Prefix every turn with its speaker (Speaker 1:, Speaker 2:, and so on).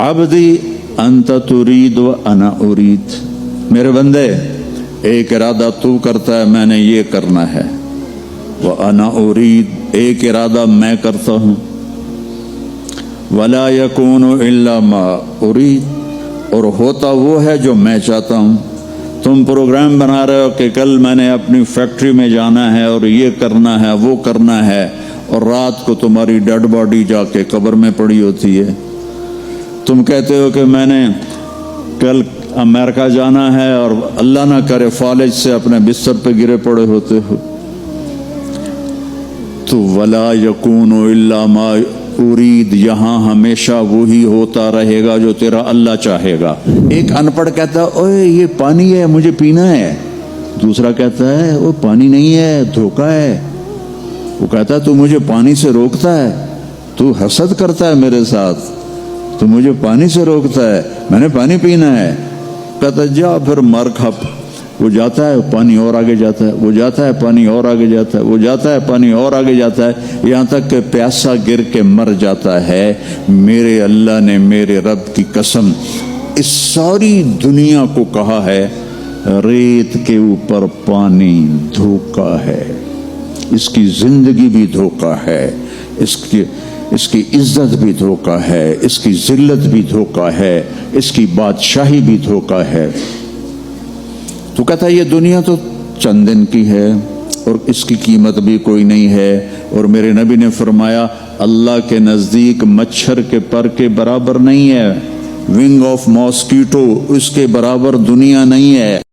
Speaker 1: अब्दी अंत तुरीद व अना उरीद, मेरे बंदे एक इरादा तू करता है मैंने ये करना है, व अना उरीद एक इरादा मैं करता हूँ, वला यकूनु इल्ला मा उरीद, और होता वो है जो मैं चाहता हूँ। तुम प्रोग्राम बना रहे हो कि कल मैंने अपनी फैक्ट्री में जाना है और ये करना है वो करना है, और रात को तुम्हारी डेड बॉडी जाके कब्र में पड़ी होती है। तुम कहते हो कि मैंने कल अमेरिका जाना है और अल्लाह ना करे फॉलेज से अपने बिस्तर पे गिरे पड़े होते हो। तो वला यकूनु इल्ला मा उरीद, यहाँ हमेशा वही होता रहेगा जो तेरा अल्लाह चाहेगा। एक अनपढ़ कहता है ओए ये पानी है मुझे पीना है, दूसरा कहता है वो पानी नहीं है धोखा है। वो कहता है तू मुझे पानी से रोकता है, तू हसद करता है मेरे साथ, तू मुझे पानी से रोकता है, मैंने पानी पीना है। कहता जा फिर मर खप। वो जाता है पानी और आगे जाता है, वो जाता है पानी और आगे जाता है, वो जाता है पानी और आगे जाता है, यहाँ तक कि प्यासा गिर के मर जाता है। मेरे अल्लाह ने मेरे रब की कसम इस सारी दुनिया को कहा है रेत के ऊपर पानी धोखा है, इसकी जिंदगी भी धोखा है, इसकी इज्जत भी धोखा है, इसकी जिल्लत भी धोखा है, इसकी बादशाही भी धोखा है। तो कहता है ये दुनिया तो चंद दिन की है और इसकी कीमत भी कोई नहीं है। और मेरे नबी ने फरमाया अल्लाह के नज़दीक मच्छर के पर के बराबर नहीं है, विंग ऑफ मॉस्कीटो उसके बराबर दुनिया नहीं है।